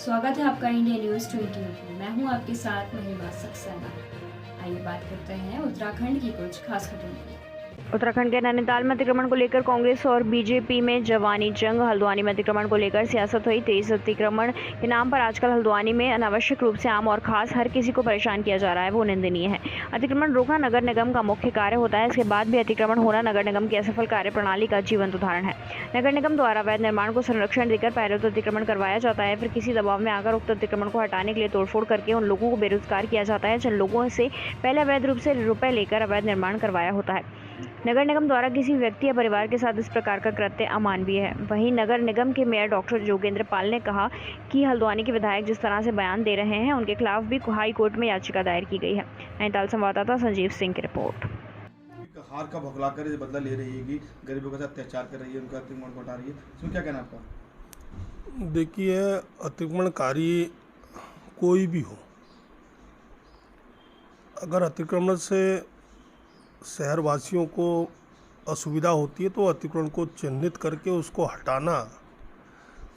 स्वागत है आपका इंडिया न्यूज़ 20 में। मैं हूं आपके साथ महिमा सक्सेना। आइए बात करते हैं उत्तराखंड की कुछ खास खबरों की। उत्तराखंड के नैनीताल में अतिक्रमण को लेकर कांग्रेस और बीजेपी में जवानी जंग। हल्द्वानी में अतिक्रमण को लेकर सियासत हुई तेज। अतिक्रमण के नाम पर आजकल हल्द्वानी में अनावश्यक रूप से आम और खास हर किसी को परेशान किया जा रहा है, वो निंदनीय है। अतिक्रमण रोकना नगर निगम का मुख्य कार्य होता है, इसके बाद भी अतिक्रमण होना नगर निगम की असफल कार्य प्रणाली का जीवंत उदाहरण है। नगर निगम द्वारा अवैध निर्माण को संरक्षण देकर पहले तो अतिक्रमण करवाया जाता है, फिर किसी दबाव में आकर उक्त अतिक्रमण को हटाने के लिए तोड़फोड़ करके उन लोगों को बेरोजगार किया जाता है जिन लोगों से पहले अवैध रूप से रुपए लेकर अवैध निर्माण करवाया होता है। नगर निगम द्वारा किसी व्यक्ति या परिवार के साथ इस प्रकार का कृत्य अमानवीय है। वहीं नगर निगम के मेयर डॉक्टर जोगेंद्र पाल ने कहा कि हल्द्वानी के विधायक जिस तरह से बयान दे रहे हैं उनके खिलाफ भी हाई कोर्ट में याचिका दायर की गई है। नैनीताल संवाददाता संजीव सिंह की रिपोर्ट। हार का भुगला कर बदला ले रही है, गरीबों के साथ अत्याचार कर रही है, उनका अतिक्रमण को हटा रही है, इसमें क्या कहना आपका? देखिए, अतिक्रमणकारी कोई भी हो, अगर अतिक्रमण से शहरवासियों को असुविधा होती है तो अतिक्रमण को चिन्हित करके उसको हटाना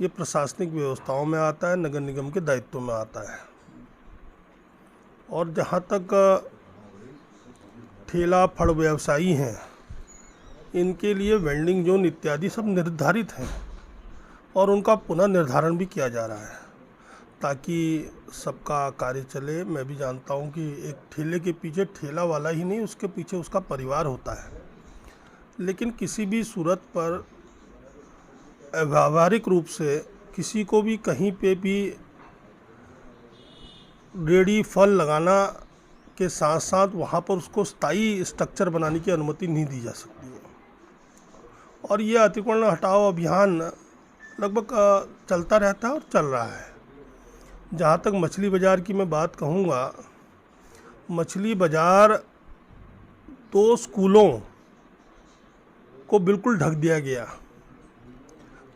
ये प्रशासनिक व्यवस्थाओं में आता है, नगर निगम के दायित्व में आता है। और जहाँ तक ठेला फड़ व्यवसायी हैं, इनके लिए वेंडिंग जोन इत्यादि सब निर्धारित हैं और उनका पुनः निर्धारण भी किया जा रहा है ताकि सबका कार्य चले। मैं भी जानता हूं कि एक ठेले के पीछे ठेला वाला ही नहीं, उसके पीछे उसका परिवार होता है, लेकिन किसी भी सूरत पर व्यावहारिक रूप से किसी को भी कहीं पे भी रेडी फल लगाना के साथ साथ वहाँ पर उसको स्थायी स्ट्रक्चर बनाने की अनुमति नहीं दी जा सकती है। और ये अतिक्रमण हटाओ अभियान लगभग चलता रहता है और चल रहा है। जहाँ तक मछली बाज़ार की मैं बात कहूँगा, मछली बाज़ार 2 स्कूलों को बिल्कुल ढक दिया गया।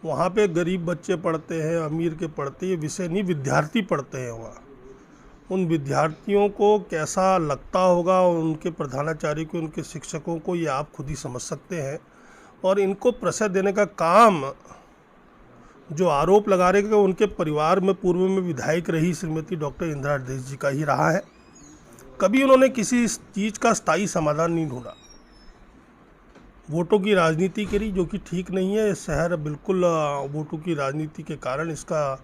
वहाँ पे गरीब बच्चे पढ़ते हैं, अमीर के पढ़ते, ये विषय नहीं, विद्यार्थी पढ़ते हैं वहाँ। उन विद्यार्थियों को कैसा लगता होगा, उनके प्रधानाचार्य को, उनके शिक्षकों को, ये आप खुद ही समझ सकते हैं। और इनको प्रशय देने का काम, जो आरोप लगा रहे कि उनके परिवार में पूर्व में विधायक रही श्रीमती डॉक्टर इंदिरा देश जी का ही रहा है। कभी उन्होंने किसी चीज़ का स्थायी समाधान नहीं ढूंढा, वोटों की राजनीति करी, जो कि ठीक नहीं है। शहर बिल्कुल वोटों की राजनीति के कारण इसका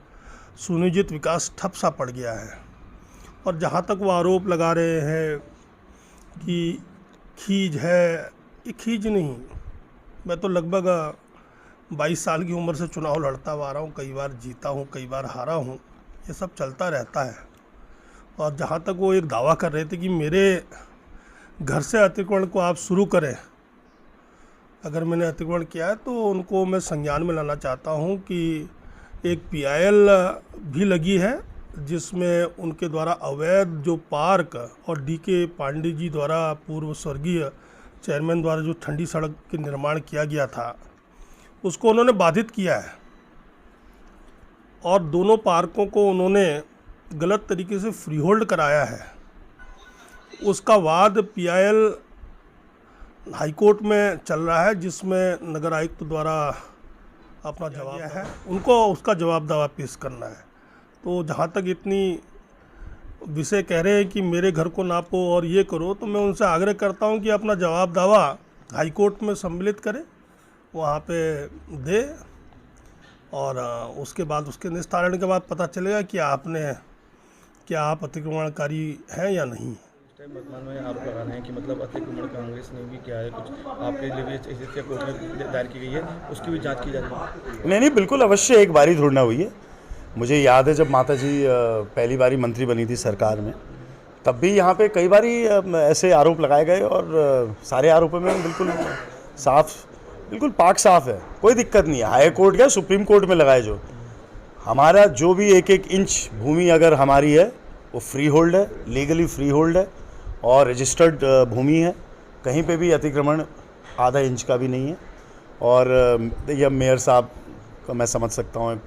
सुनियोजित विकास ठप सा पड़ गया है। और जहाँ तक वो आरोप लगा रहे हैं कि खींच है, ये खींच नहीं। मैं तो लगभग 22 साल की उम्र से चुनाव लड़ता हुआ आ रहा हूँ, कई बार जीता हूँ, कई बार हारा हूँ, ये सब चलता रहता है। और जहाँ तक वो एक दावा कर रहे थे कि मेरे घर से अतिक्रमण को आप शुरू करें, अगर मैंने अतिक्रमण किया है तो उनको मैं संज्ञान में लाना चाहता हूँ कि एक PIL भी लगी है जिसमें उनके द्वारा अवैध जो पार्क और DK पांडे जी द्वारा, पूर्व स्वर्गीय चेयरमैन द्वारा जो ठंडी सड़क के निर्माण किया गया था, उसको उन्होंने बाधित किया है। और दोनों पार्कों को उन्होंने गलत तरीके से फ्री होल्ड कराया है। उसका वाद PIL हाई कोर्ट में चल रहा है, जिसमें नगर आयुक्त द्वारा अपना जवाब है, उनको उसका जवाब दावा पेश करना है। तो जहाँ तक इतनी विषय कह रहे हैं कि मेरे घर को नापो और ये करो, तो मैं उनसे आग्रह करता हूँ कि अपना जवाब दावा हाई कोर्ट में सम्मिलित करें, वहाँ पे दे, और उसके बाद उसके निस्तारण के बाद पता चलेगा कि आप अतिक्रमणकारी हैं या नहीं। वर्तमान में आरोप लगा रहे हैं कि मतलब अतिक्रमण कांग्रेस ने भी किया है, कुछ आपके लिए कोर्ट में दायर की गई है, उसकी भी जांच की जा रही है। नहीं, बिल्कुल अवश्य एक बारी थोड़ी ना हुई है। मुझे याद है जब माता जी पहली बारी मंत्री बनी थी सरकार में, तब भी यहाँ पे कई बारी ऐसे आरोप लगाए गए और सारे आरोपों में बिल्कुल साफ, बिल्कुल पाक साफ है, कोई दिक्कत नहीं है। हाई कोर्ट या सुप्रीम कोर्ट में लगाए, जो हमारा जो भी 1-1 इंच भूमि अगर हमारी है वो फ्री होल्ड है, लीगली फ्री होल्ड है और रजिस्टर्ड भूमि है। कहीं पे भी अतिक्रमण आधा इंच का भी नहीं है। और यह मेयर साहब को मैं समझ सकता हूँ,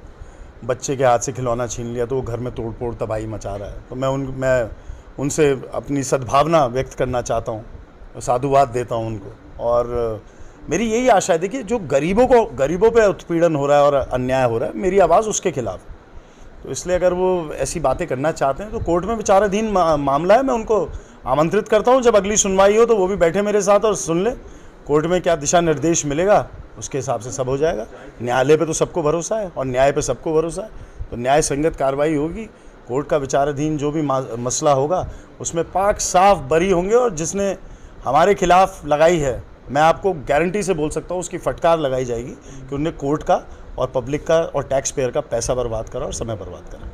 बच्चे के हाथ से खिलौना छीन लिया तो वो घर में तोड़ फोड़ तबाही मचा रहा है। तो मैं उनसे अपनी सद्भावना व्यक्त करना चाहता हूँ, साधुवाद देता हूँ उनको। और मेरी यही आशा है, देखिए जो गरीबों पे उत्पीड़न हो रहा है और अन्याय हो रहा है, मेरी आवाज़ उसके खिलाफ। तो इसलिए अगर वो ऐसी बातें करना चाहते हैं तो कोर्ट में विचाराधीन मामला है। मैं उनको आमंत्रित करता हूं, जब अगली सुनवाई हो तो वो भी बैठे मेरे साथ और सुन ले कोर्ट में क्या दिशा निर्देश मिलेगा, उसके हिसाब से सब हो जाएगा। न्यायालय पे तो सबको भरोसा है और न्याय पे सबको भरोसा है, तो न्याय संगत कार्रवाई होगी। कोर्ट का विचाराधीन जो भी मसला होगा उसमें पाक साफ बरी होंगे, और जिसने हमारे खिलाफ लगाई है मैं आपको गारंटी से बोल सकता हूँ उसकी फटकार लगाई जाएगी कि उन्होंने कोर्ट का और पब्लिक का और टैक्स पेयर का पैसा बर्बाद करा और समय बर्बाद करा।